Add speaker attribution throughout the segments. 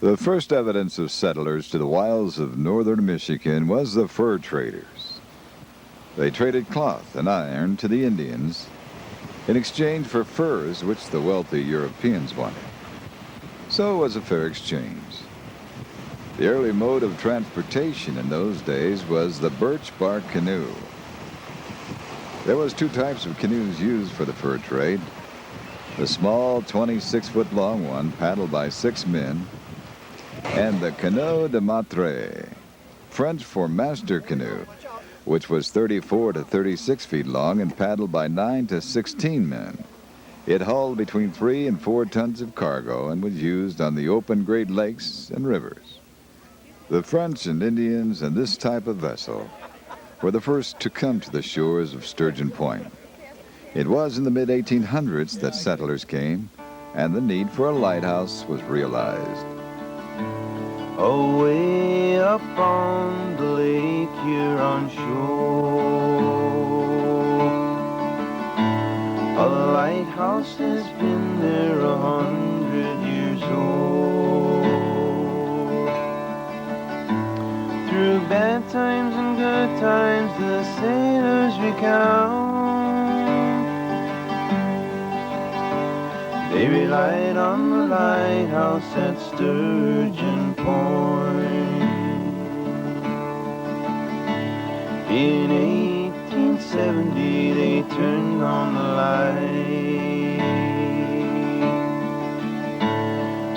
Speaker 1: The first evidence of settlers to the wilds of northern Michigan was the fur traders. They traded cloth and iron to the Indians in exchange for furs which the wealthy Europeans wanted. So it was a fair exchange. The early mode of transportation in those days was the birch bark canoe. There was two types of canoes used for the fur trade. The small 26-foot long one paddled by 6 men, and the canoe de matre, French for master canoe, which was 34 to 36 feet long and paddled by 9 to 16 men. It hauled between 3 and 4 tons of cargo and was used on the open Great Lakes and rivers. The French and Indians in this type of vessel were the first to come to the shores of Sturgeon Point. It was in the mid-1800s that settlers came, and the need for a lighthouse was realized.
Speaker 2: Away up on the Lake Huron shore, a lighthouse has been there 100 years old. Through bad times and good times the sailors recount, they relied on the lighthouse at Sturgeon Point. In 1870 they turned on the light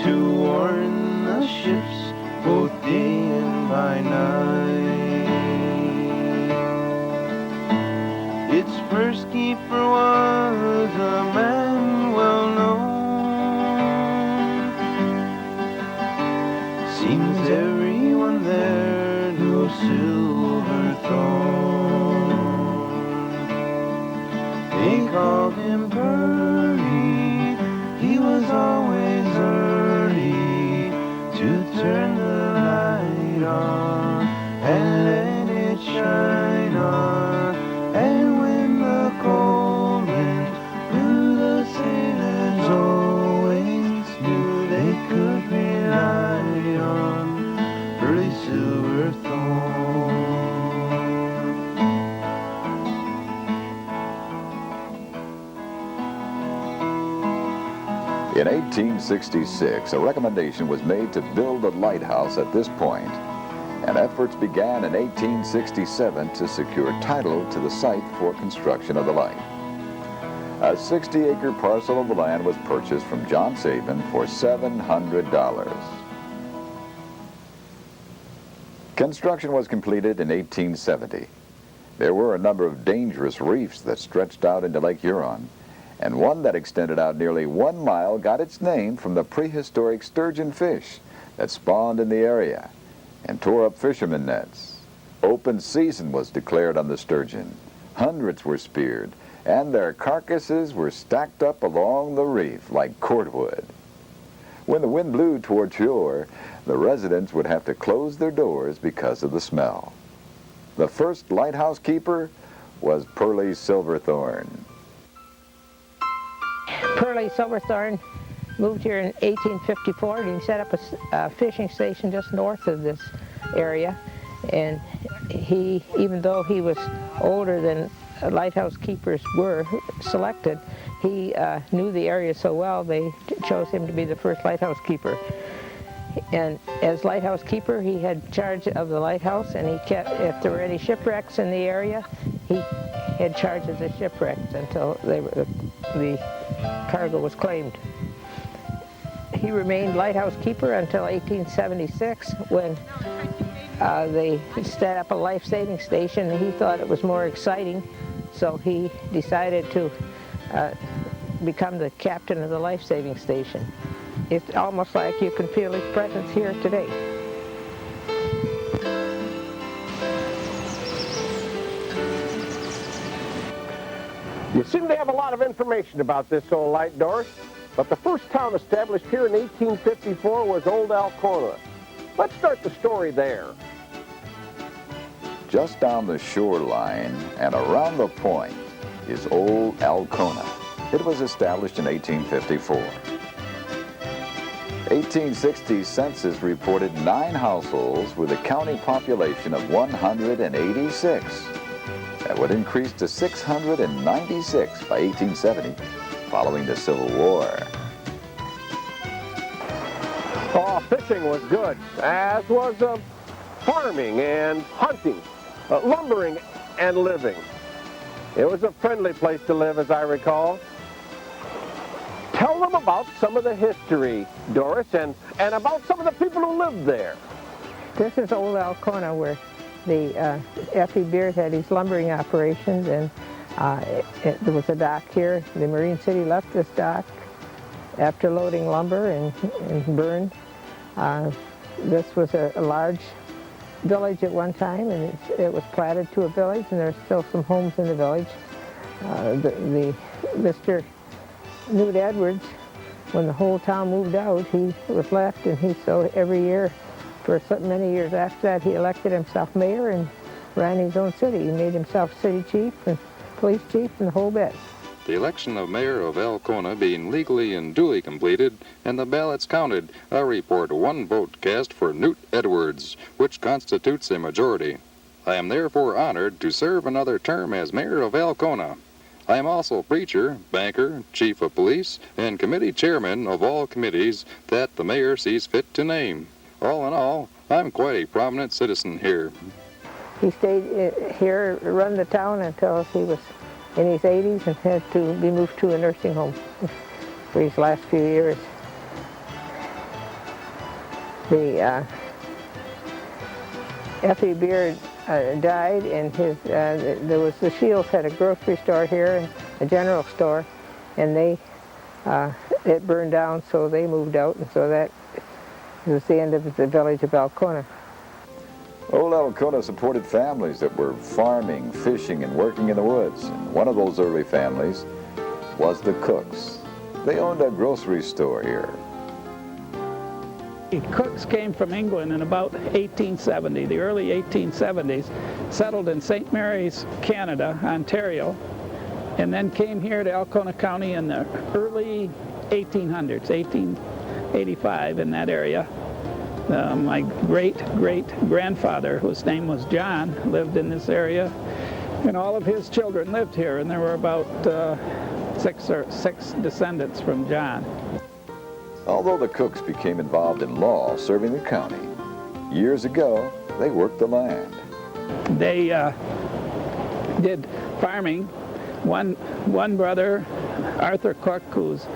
Speaker 2: to warn the ships both day and by night. Its first keeper was a man well known. Seems everyone there knew a silver throne. They called him Purdy, he was always early to turn the light on and let it shine on. And when the cold wind blew, the sailors always knew they could rely on early Silverthorn.
Speaker 1: In 1866, a recommendation was made to build a lighthouse at this point, and efforts began in 1867 to secure title to the site for construction of the light. A 60-acre parcel of the land was purchased from John Sabin for $700. Construction was completed in 1870. There were a number of dangerous reefs that stretched out into Lake Huron, and one that extended out nearly 1 mile got its name from the prehistoric sturgeon fish that spawned in the area and tore up fishermen nets. Open season was declared on the sturgeon. Hundreds were speared, and their carcasses were stacked up along the reef like cordwood. When the wind blew toward shore, the residents would have to close their doors because of the smell. The first lighthouse keeper was Pearlie Silverthorn.
Speaker 3: Pearlie Silverthorn moved here in 1854, and he set up a fishing station just north of this area. And he, even though he was older than lighthouse keepers were selected, he knew the area so well they chose him to be the first lighthouse keeper. And as lighthouse keeper, he had charge of the lighthouse, and he kept, if there were any shipwrecks in the area, he had charge of the shipwrecks until the cargo was claimed. He remained lighthouse keeper until 1876, when they set up a life-saving station. He thought it was more exciting, so he decided to become the captain of the life-saving station. It's almost like you can feel his presence here today.
Speaker 4: You seem to have a lot of information about this old light, Doris, but the first town established here in 1854 was Old Alpena. Let's start the story there.
Speaker 1: Just down the shoreline and around the point is Old Alpena. It was established in 1854. 1860 census reported 9 households with a county population of 186. That would increase to 696 by 1870, following the Civil War.
Speaker 4: Oh, fishing was good, as was farming and hunting, lumbering and living. It was a friendly place to live, as I recall. Tell them about some of the history, Doris, and about some of the people who lived there.
Speaker 3: This is old Alcona, where the F.E. Beard had his lumbering operations, and there was a dock here. The Marine City left this dock after loading lumber and burned. This was a large village at one time, and it was platted to a village, and there's still some homes in the village. Mr. Newt Edwards, when the whole town moved out, he was left, and so every year for many years after that, he elected himself mayor and ran his own city. He made himself city chief and police chief and the whole bit.
Speaker 5: The election of mayor of Alcona being legally and duly completed, and the ballots counted, I report 1 vote cast for Newt Edwards, which constitutes a majority. I am therefore honored to serve another term as mayor of Alcona. I am also preacher, banker, chief of police, and committee chairman of all committees that the mayor sees fit to name. All in all, I'm quite a prominent citizen here.
Speaker 3: He stayed here, run the town until he was in his 80s and had to be moved to a nursing home for his last few years. The F.E. Beard died, and the Shields had a grocery store here and a general store, and it burned down, so they moved out, and so that was the end of the village of Alcona.
Speaker 1: Old Alcona supported families that were farming, fishing, and working in the woods. And one of those early families was the Cooks. They owned a grocery store here.
Speaker 6: The Cooks came from England in about 1870, the early 1870s, settled in St. Mary's, Canada, Ontario, and then came here to Alcona County in the early 1800s, 1885 in that area. My great-great-grandfather, whose name was John, lived in this area, and all of his children lived here, and there were about six descendants from John.
Speaker 1: Although the Cooks became involved in law serving the county, years ago they worked the land.
Speaker 6: They did farming. One brother, Arthur Cook, whose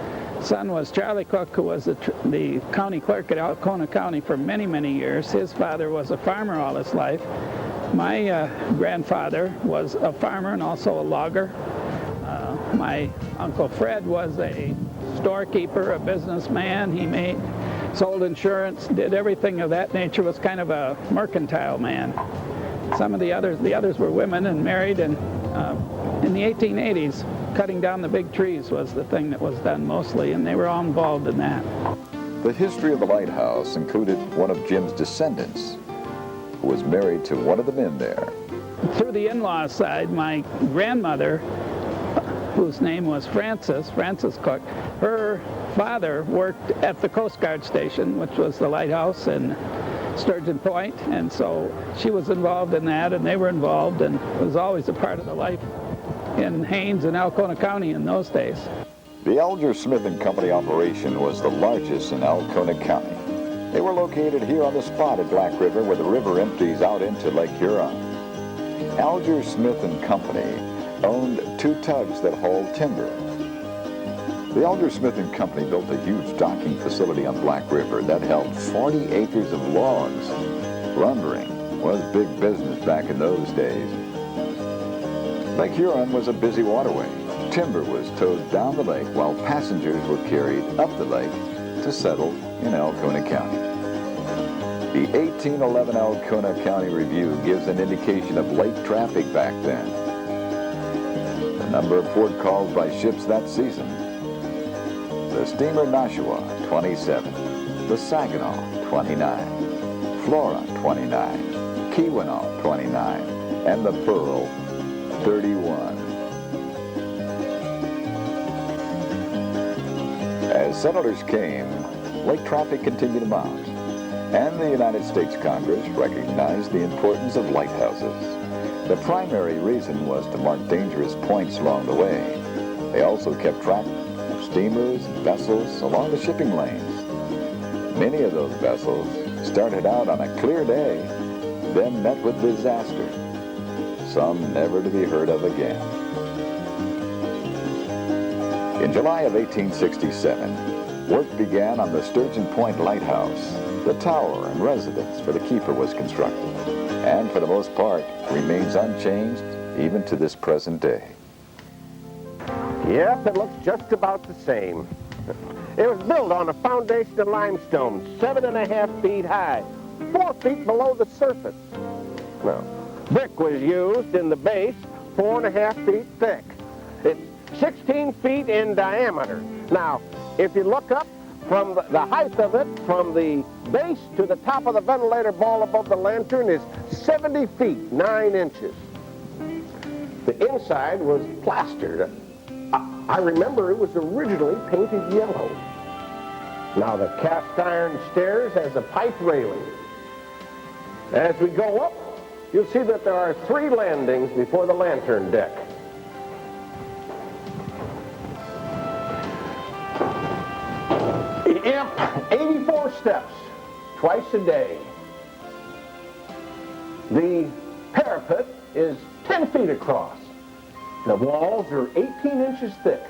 Speaker 6: son was Charlie Cook, who was the county clerk at Alcona County for many, many years. His father was a farmer all his life. My grandfather was a farmer and also a logger. My Uncle Fred was a storekeeper, a businessman. He sold insurance, did everything of that nature, was kind of a mercantile man. Some of the others were women and married, and in the 1880s, cutting down the big trees was the thing that was done mostly, and they were all involved in that.
Speaker 1: The history of the lighthouse included one of Jim's descendants, who was married to one of the men there.
Speaker 6: Through the in-law side, my grandmother, whose name was Frances Cook, her father worked at the Coast Guard station, which was the lighthouse in Sturgeon Point, and so she was involved in that, and they were involved, and it was always a part of the life in Haines and Alcona County in those days.
Speaker 1: The Alger Smith and Company operation was the largest in Alcona County. They were located here on the spot at Black River, where the river empties out into Lake Huron. Alger Smith and Company owned 2 tugs that hauled timber. The Alger Smith and Company built a huge docking facility on Black River that held 40 acres of logs. Lumbering was big business back in those days. Lake Huron was a busy waterway. Timber was towed down the lake while passengers were carried up the lake to settle in Alcona County. The 1811 Alcona County Review gives an indication of lake traffic back then. The number of port calls by ships that season: the steamer Nashua, 27, the Saginaw, 29, Flora, 29, Keweenaw, 29, and the Pearl, 31. As settlers came, lake traffic continued to mount, and the United States Congress recognized the importance of lighthouses. The primary reason was to mark dangerous points along the way. They also kept track of steamers and vessels along the shipping lanes. Many of those vessels started out on a clear day, then met with disaster, some never to be heard of again. In July of 1867, work began on the Sturgeon Point Lighthouse. The tower and residence for the keeper was constructed, and for the most part remains unchanged even to this present day.
Speaker 4: Yep, it looks just about the same. It was built on a foundation of limestone, 7.5 feet high, 4 feet below the surface. Now, brick was used in the base, 4.5 feet thick. It's 16 feet in diameter. Now, if you look up from the height of it, from the base to the top of the ventilator ball above the lantern is 70 feet, 9 inches. The inside was plastered. I remember it was originally painted yellow. Now the cast iron stairs has a pipe railing. As we go up, you'll see that there are 3 landings before the lantern deck. Yep, 84 steps, twice a day. The parapet is 10 feet across. The walls are 18 inches thick,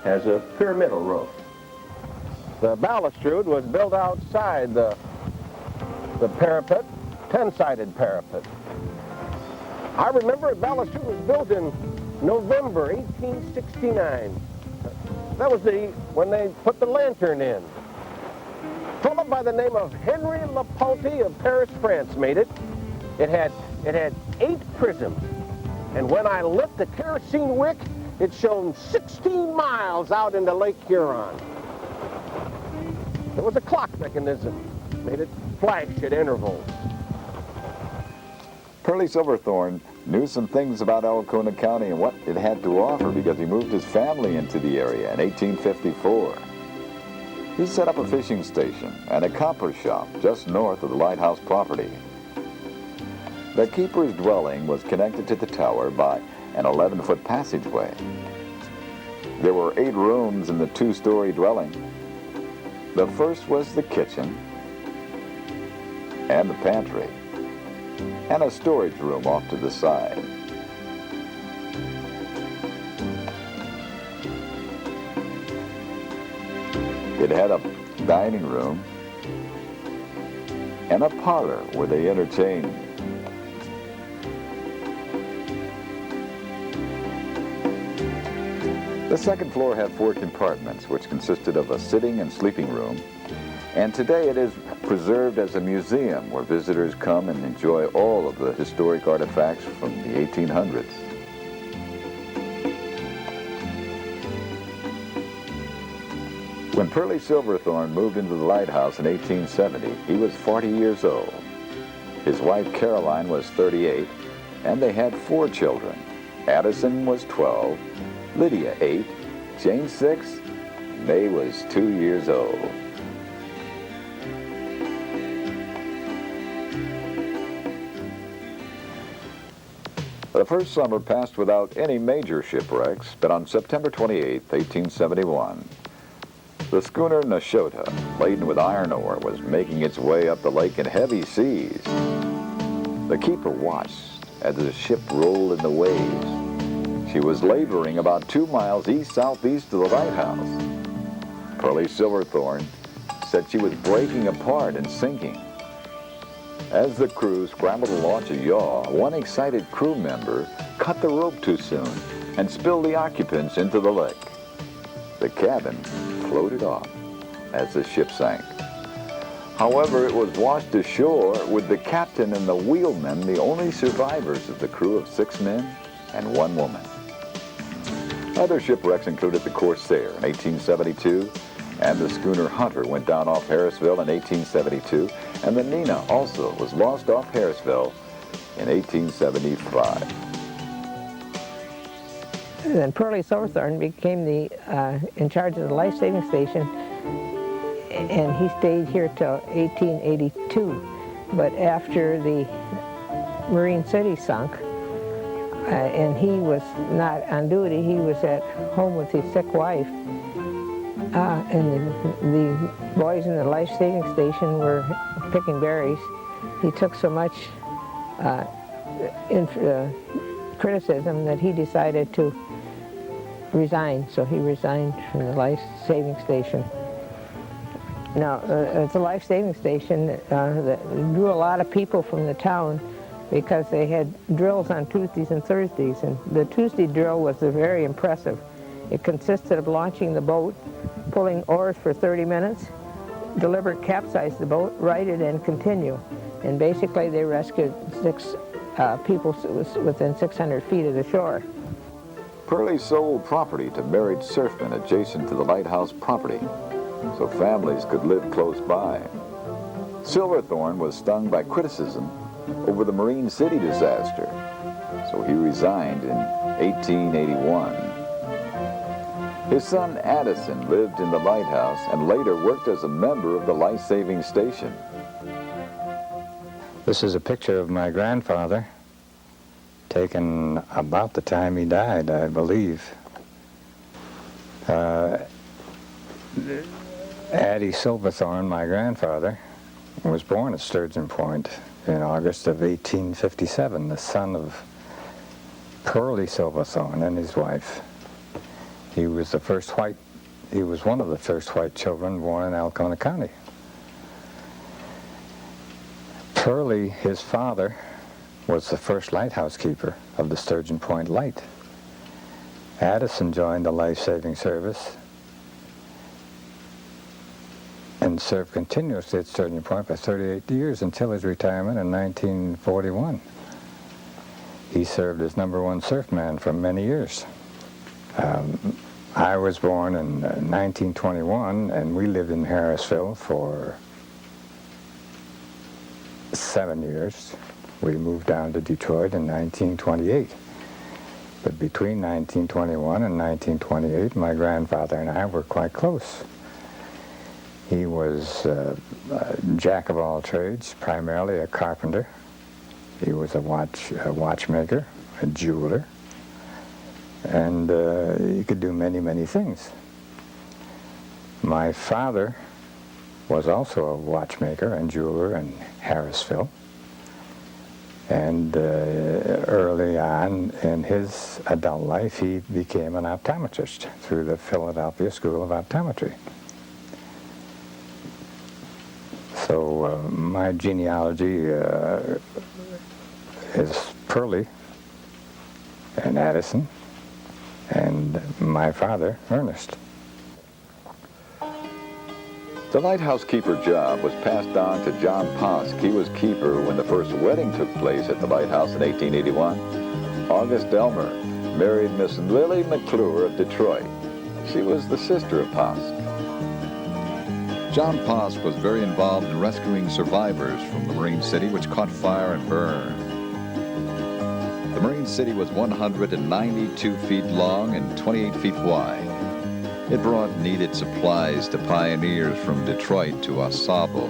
Speaker 4: has a pyramidal roof. The balustrade was built outside the parapet, 10-sided parapet. I remember the balustrade was built in November 1869. That was when they put the lantern in. A fellow by the name of Henry Lapolte of Paris, France made it. It had 8 prisms. And when I lit the kerosene wick, it shone 16 miles out into Lake Huron. There was a clock mechanism, made it flash at intervals.
Speaker 1: Pearlie Silverthorne knew some things about Alpena County and what it had to offer because he moved his family into the area in 1854. He set up a fishing station and a copper shop just north of the lighthouse property. The keeper's dwelling was connected to the tower by an 11-foot passageway. There were 8 rooms in the 2-story dwelling. The first was the kitchen and the pantry and a storage room off to the side. It had a dining room and a parlor where they entertained. The second floor had 4 compartments, which consisted of a sitting and sleeping room, and today it is preserved as a museum where visitors come and enjoy all of the historic artifacts from the 1800s. When Pearlie Silverthorne moved into the lighthouse in 1870, he was 40 years old. His wife Caroline was 38, and they had 4 children. Addison was 12, Lydia 8, Jane 6, May was 2 years old. The first summer passed without any major shipwrecks, but on September 28, 1871, the schooner Nashotah, laden with iron ore, was making its way up the lake in heavy seas. The keeper watched as the ship rolled in the waves. She was laboring about 2 miles east-southeast of the lighthouse. Pearlie Silverthorne said she was breaking apart and sinking. As the crew scrambled to launch a yaw, one excited crew member cut the rope too soon and spilled the occupants into the lake. The cabin floated off as the ship sank. However, it was washed ashore with the captain and the wheelmen the only survivors of the crew of 6 men and 1 woman. Other shipwrecks included the Corsair in 1872, and the schooner Hunter went down off Harrisville in 1872, and the Nina also was lost off Harrisville in 1875.
Speaker 3: Then Pearlie Silverthorne became in charge of the life-saving station and he stayed here till 1882. But after the Marine City sunk, and he was not on duty, he was at home with his sick wife, and the boys in the life-saving station were picking berries. He took so much criticism that he decided to resign, so he resigned from the life-saving station. Now, it's a life-saving station that drew a lot of people from the town because they had drills on Tuesdays and Thursdays, and the Tuesday drill was very impressive. It consisted of launching the boat, pulling oars for 30 minutes, deliberate capsize the boat, right it, and continue. And basically they rescued 6 people within 600 feet of the shore.
Speaker 1: Pearlie sold property to married surfmen adjacent to the lighthouse property, so families could live close by. Silverthorne was stung by criticism over the Marine City disaster, so he resigned in 1881. His son Addison lived in the lighthouse and later worked as a member of the life-saving station.
Speaker 7: This is a picture of my grandfather, taken about the time he died, I believe. Addie Silverthorne, my grandfather, was born at Sturgeon Point in August of 1857, the son of Pearlie Silverthorne and his wife. He was one of the first white children born in Alpena County. Pearlie, his father, was the first lighthouse keeper of the Sturgeon Point Light. Addison joined the life-saving service and served continuously at Sturgeon Point for 38 years until his retirement in 1941. He served as #1 surfman for many years. I was born in 1921, and we lived in Harrisville for 7 years. We moved down to Detroit in 1928. But between 1921 and 1928, my grandfather and I were quite close. He was a jack of all trades, primarily a carpenter. He was a watchmaker, a jeweler, and he could do many, many things. My father was also a watchmaker and jeweler in Harrisville. And early on in his adult life, he became an optometrist through the Philadelphia School of Optometry. So my genealogy is Pearlie and Addison, and my father, Ernest.
Speaker 1: The lighthouse keeper job was passed on to John Posk. He was keeper when the first wedding took place at the lighthouse in 1881. August Elmer married Miss Lily McClure of Detroit. She was the sister of Posk. John Posk was very involved in rescuing survivors from the Marine City, which caught fire and burned. The Marine City was 192 feet long and 28 feet wide. It brought needed supplies to pioneers from Detroit to Ossabaw,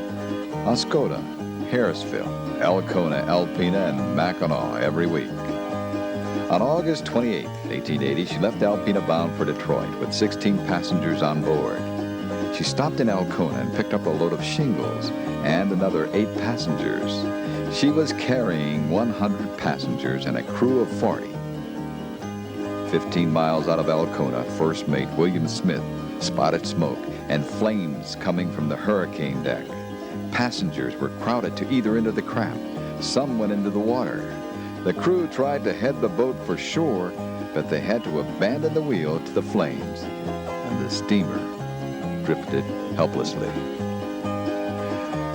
Speaker 1: Oscoda, Harrisville, Alcona, Alpena, and Mackinac every week. On August 28, 1880, she left Alpena bound for Detroit with 16 passengers on board. She stopped in Alcona and picked up a load of shingles and another 8 passengers. She was carrying 100 passengers and a crew of 40. 15 miles out of Alcona, First Mate William Smith spotted smoke and flames coming from the hurricane deck. Passengers were crowded to either end of the craft. Some went into the water. The crew tried to head the boat for shore, but they had to abandon the wheel to the flames, and the steamer drifted helplessly.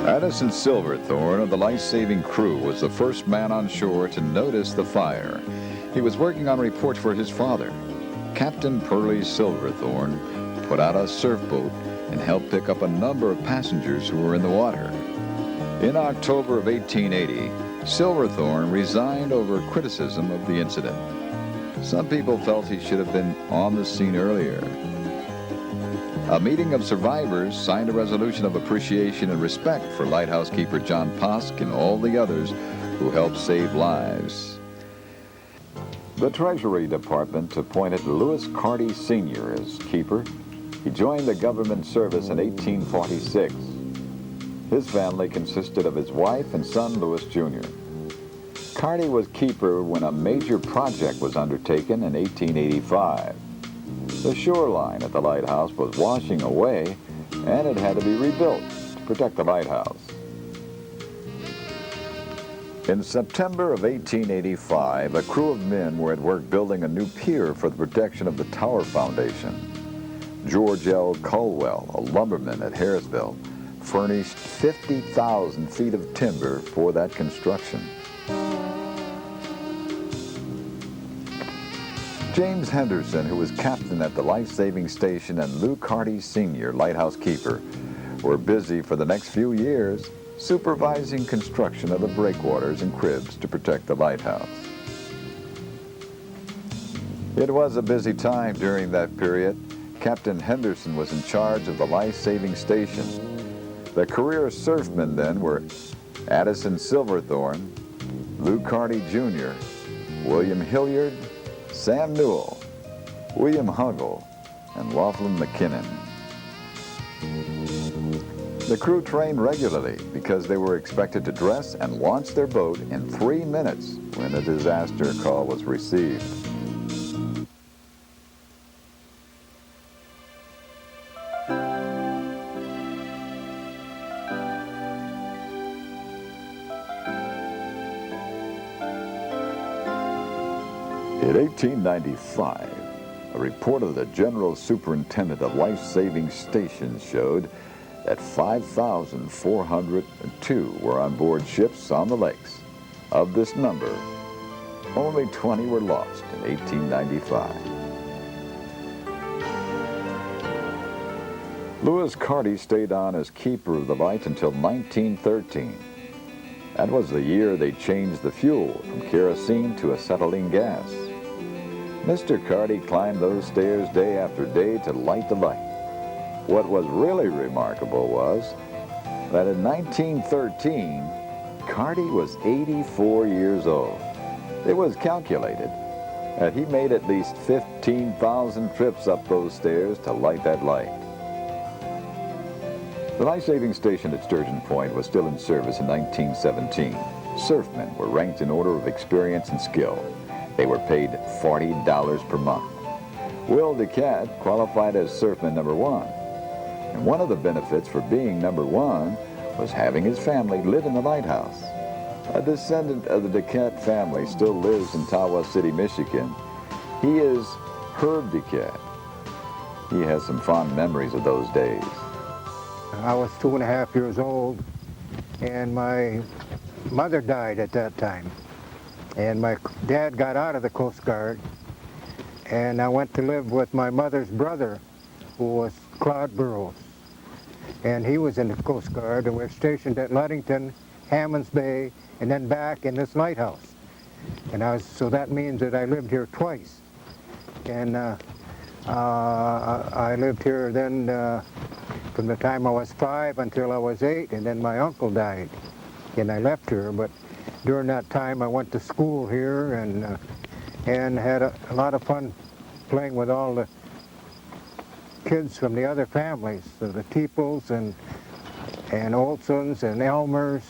Speaker 1: Addison Silverthorne of the life-saving crew was the first man on shore to notice the fire. He was working on reports for his father. Captain Pearlie Silverthorne put out a surfboat and helped pick up a number of passengers who were in the water. In October of 1880, Silverthorne resigned over criticism of the incident. Some people felt he should have been on the scene earlier. A meeting of survivors signed a resolution of appreciation and respect for lighthouse keeper John Posk and all the others who helped save lives. The Treasury Department appointed Lewis Carty Sr. as keeper. He joined the government service in 1846. His family consisted of his wife and son, Lewis Jr. Carty was keeper when a major project was undertaken in 1885. The shoreline at the lighthouse was washing away, and it had to be rebuilt to protect the lighthouse. In September of 1885, a crew of men were at work building a new pier for the protection of the tower foundation. George L. Culwell, a lumberman at Harrisville, furnished 50,000 feet of timber for that construction. James Henderson, who was captain at the life-saving station, and Lou Carty Sr., lighthouse keeper, were busy for the next few years supervising construction of the breakwaters and cribs to protect the lighthouse. It was a busy time during that period. Captain Henderson was in charge of the life-saving station. The career surfmen then were Addison Silverthorne, Lou Carty Jr., William Hilliard, Sam Newell, William Huggle, and Laughlin McKinnon. The crew trained regularly because they were expected to dress and launch their boat in 3 minutes when a disaster call was received. In 1895, a report of the General Superintendent of Life-Saving Stations showed that 5,402 were on board ships on the lakes. Of this number, only 20 were lost in 1895. Lewis Carty stayed on as keeper of the light until 1913. That was the year they changed the fuel from kerosene to acetylene gas. Mr. Carty climbed those stairs day after day to light the light. What was really remarkable was that in 1913, Carty was 84 years old. It was calculated that he made at least 15,000 trips up those stairs to light that light. The life-saving station at Sturgeon Point was still in service in 1917. Surfmen were ranked in order of experience and skill. They were paid $40 per month. Will DeCat qualified as surfman number 1. And one of the benefits for being number 1 was having his family live in the lighthouse. A descendant of the DeCat family still lives in Tawa City, Michigan. He is Herb DeCat. He has some fond memories of those days.
Speaker 8: I was 2.5 years old, and my mother died at that time. And my dad got out of the Coast Guard, and I went to live with my mother's brother, who was Claude Burroughs. And he was in the Coast Guard, and we were stationed at Ludington, Hammonds Bay, and then back in this lighthouse. And so that means that I lived here twice. And I lived here then from the time I was 5 until I was 8, and then my uncle died, and I left here. But during that time, I went to school here and had a lot of fun playing with all the kids from the other families, so the Teeples and Olsons and Elmers,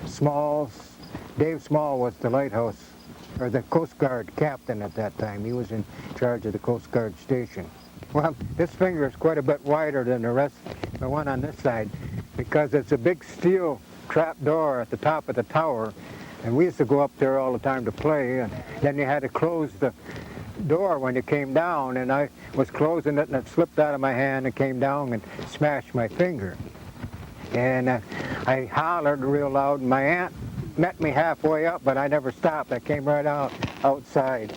Speaker 8: Smalls. Dave Small was the lighthouse, or the Coast Guard captain at that time. He was in charge of the Coast Guard station. Well, this finger is quite a bit wider than the rest, the one on this side, because it's a big steel trap door at the top of the tower. And we used to go up there all the time to play, and then you had to close the door when you came down, and I was closing it, and it slipped out of my hand and came down and smashed my finger. And I hollered real loud, and my aunt met me halfway up, but I never stopped. I came right outside.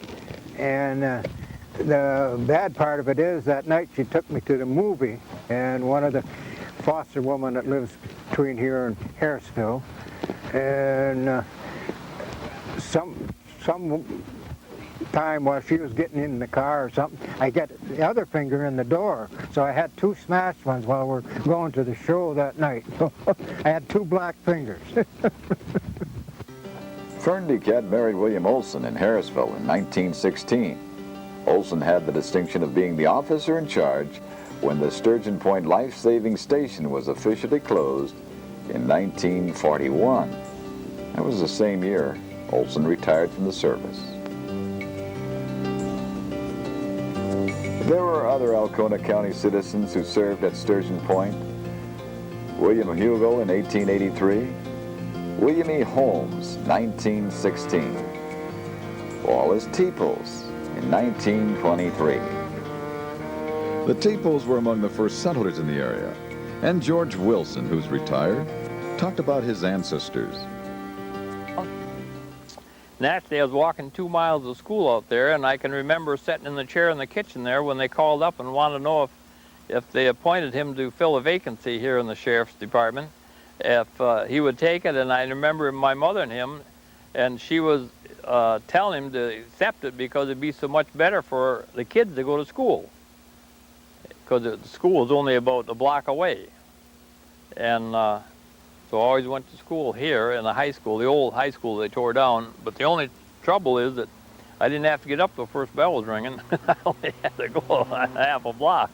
Speaker 8: And the bad part of it is that night she took me to the movie, and one of the foster women that lives between here and Harrisville, some time while she was getting in the car or something, I got the other finger in the door. So I had two smashed ones while we're going to the show that night. I had two black fingers.
Speaker 1: Fern DeCat married William Olson in Harrisville in 1916. Olson had the distinction of being the officer in charge when the Sturgeon Point Life-Saving Station was officially closed in 1941. That was the same year Olson retired from the service. There were other Alcona County citizens who served at Sturgeon Point. William Hugo in 1883, William E. Holmes, 1916, Wallace Teeples in 1923. The Teeples were among the first settlers in the area, and George Wilson, who's retired, talked about his ancestors.
Speaker 9: Naturally, I was walking 2 miles of school out there, and I can remember sitting in the chair in the kitchen there when they called up and wanted to know if they appointed him to fill a vacancy here in the sheriff's department, if he would take it. And I remember my mother and him, and she was telling him to accept it because it'd be so much better for the kids to go to school, because the school was only about a block away. And so I always went to school here in the high school, the old high school they tore down. But the only trouble is that I didn't have to get up till the first bell was ringing. I only had to go half a block.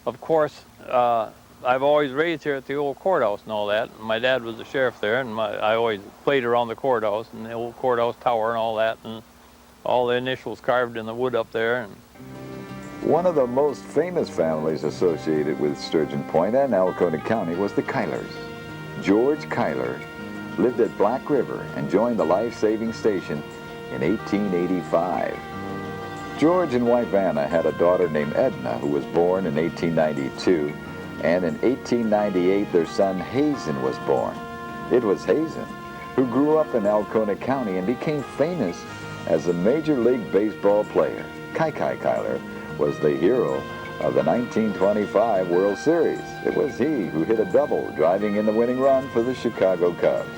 Speaker 9: Of course, I've always raised here at the old courthouse and all that. My dad was the sheriff there, and I always played around the courthouse and the old courthouse tower and all that, and all the initials carved in the wood up there. And
Speaker 1: one of the most famous families associated with Sturgeon Point and Alcona County was the Keilers. George Keiler lived at Black River and joined the life-saving station in 1885. George and wife Anna had a daughter named Edna who was born in 1892, and in 1898 their son Hazen was born. It was Hazen who grew up in Alcona County and became famous as a Major League Baseball player. Kai Keiler was the hero of the 1925 World Series. It was he who hit a double, driving in the winning run for the Chicago Cubs.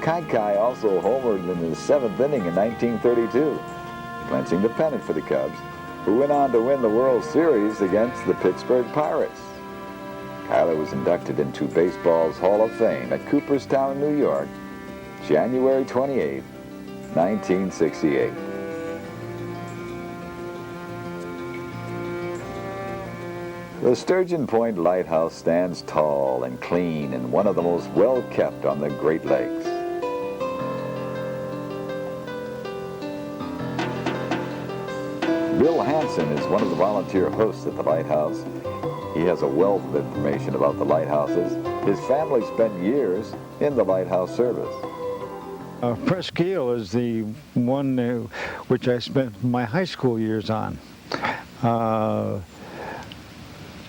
Speaker 1: Kai also homered in the 7th inning in 1932, clinching the pennant for the Cubs, who went on to win the World Series against the Pittsburgh Pirates. Keiler was inducted into baseball's Hall of Fame at Cooperstown, New York, January 28, 1968. The Sturgeon Point Lighthouse stands tall and clean and one of the most well-kept on the Great Lakes. Bill Hansen is one of the volunteer hosts at the lighthouse. He has a wealth of information about the lighthouses. His family spent years in the lighthouse service.
Speaker 10: Presque Isle is the one which I spent my high school years on.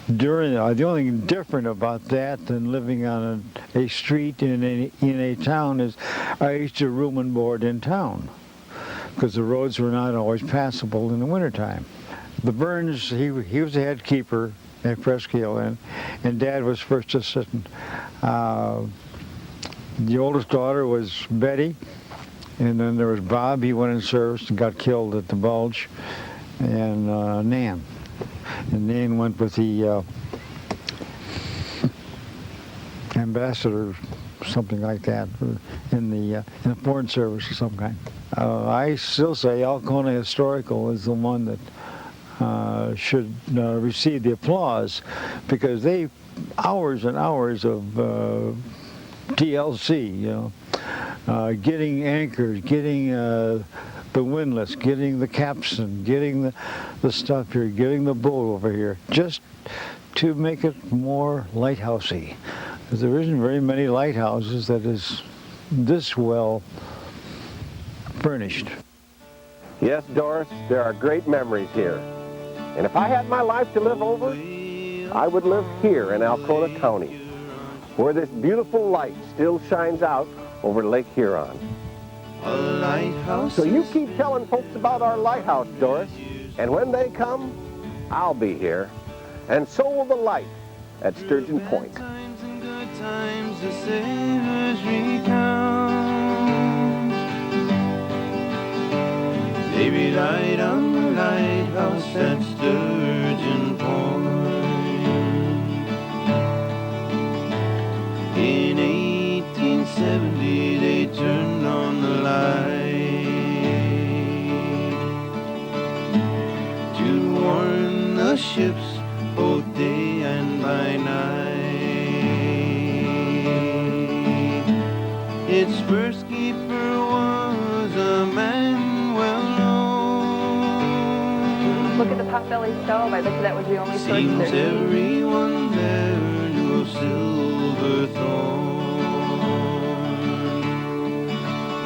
Speaker 10: The only thing different about that than living on a street in a town is I used to room and board in town because the roads were not always passable in the wintertime. The Burns, he was the head keeper at Presque Isle, and Dad was first assistant. The oldest daughter was Betty, and then there was Bob. He went in service and got killed at the Bulge, and Nan. And Nan went with the ambassador, something like that, in the foreign service of some kind. I still say Alcona Historical is the one that should receive the applause, because they hours and hours of TLC, you know, getting anchors, getting the windlass, getting the capstan, getting the stuff here, getting the boat over here, just to make it more lighthousey. Because there isn't very many lighthouses that is this well furnished.
Speaker 4: Yes, Doris, there are great memories here. And if I had my life to live over, I would live here in Alcona County, where this beautiful light still shines out over Lake Huron. So you keep telling folks about our lighthouse, Doris, and when they come, I'll be here, and so will the light at Sturgeon Point.
Speaker 2: Times the sailors recount. died on the lighthouse at Sturgeon Point. In 1870 they turned on the light to warn the ships both day and by night. Its first keeper was a man well known.
Speaker 11: Look at the potbelly stove. I bet that was the only source
Speaker 2: Seems
Speaker 11: there.
Speaker 2: everyone there knew of Silverthorn.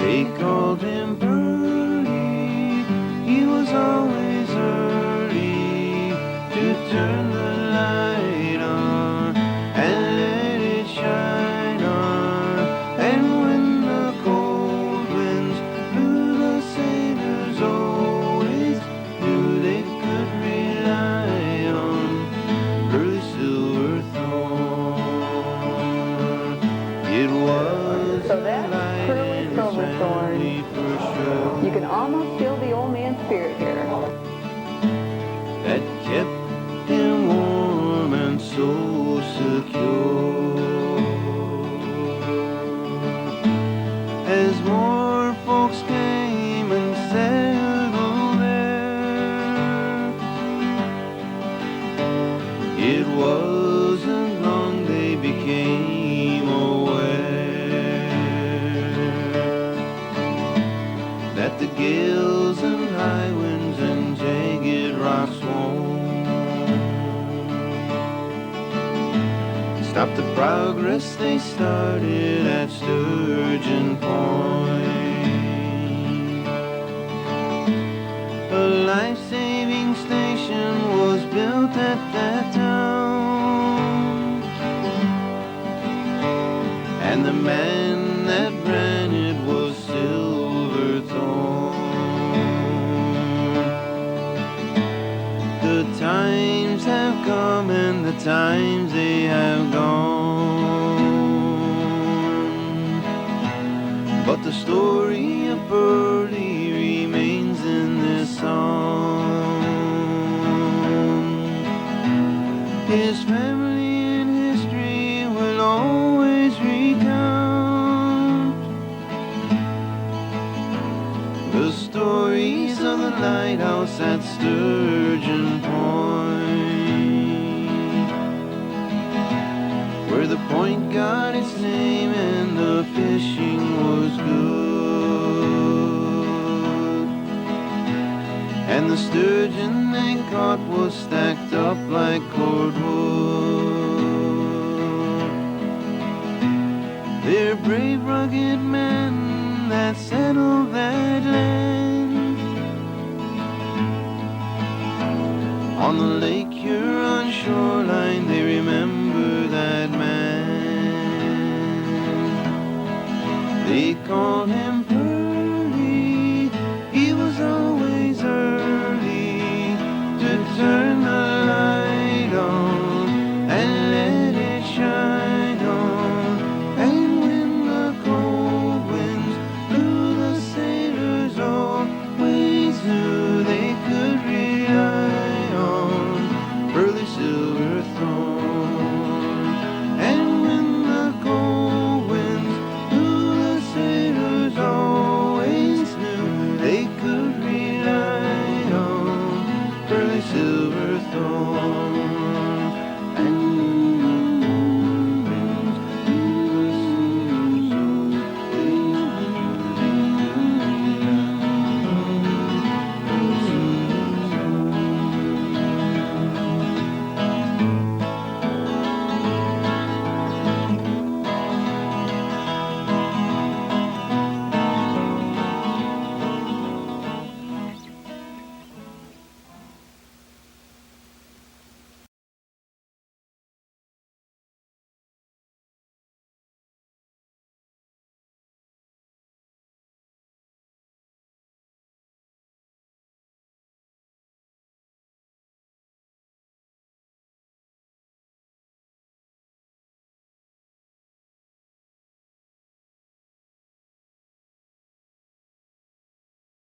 Speaker 2: They called him Birdie. He was always early to turn the light on and let it shine on. And when the cold winds blew, the sailors always knew they could rely on early Silverthorn. It was
Speaker 11: So that's Curly Silverthorn.
Speaker 2: for sure
Speaker 11: You can almost feel the old man's spirit here.
Speaker 2: that kept him warm and so secure. As more folks came and settled there, it wasn't long they became aware that the gales and high winds and jagged rocks won't stop the progress they started at Sturgeon Point. A life-saving station was built at that town, and the man that ran it was Silverthorn. The times have come and the times they have gone, but the story of Birdie remains in this song. His family and history will always recount the stories of the lighthouse at Sturgeon Point, where the point got its name and the fishing was good, and the sturgeon they caught was stacked up like cordwood. They're brave, rugged men that settled that land on the Lake Huron shoreline. They remember that man. They called him Pearl.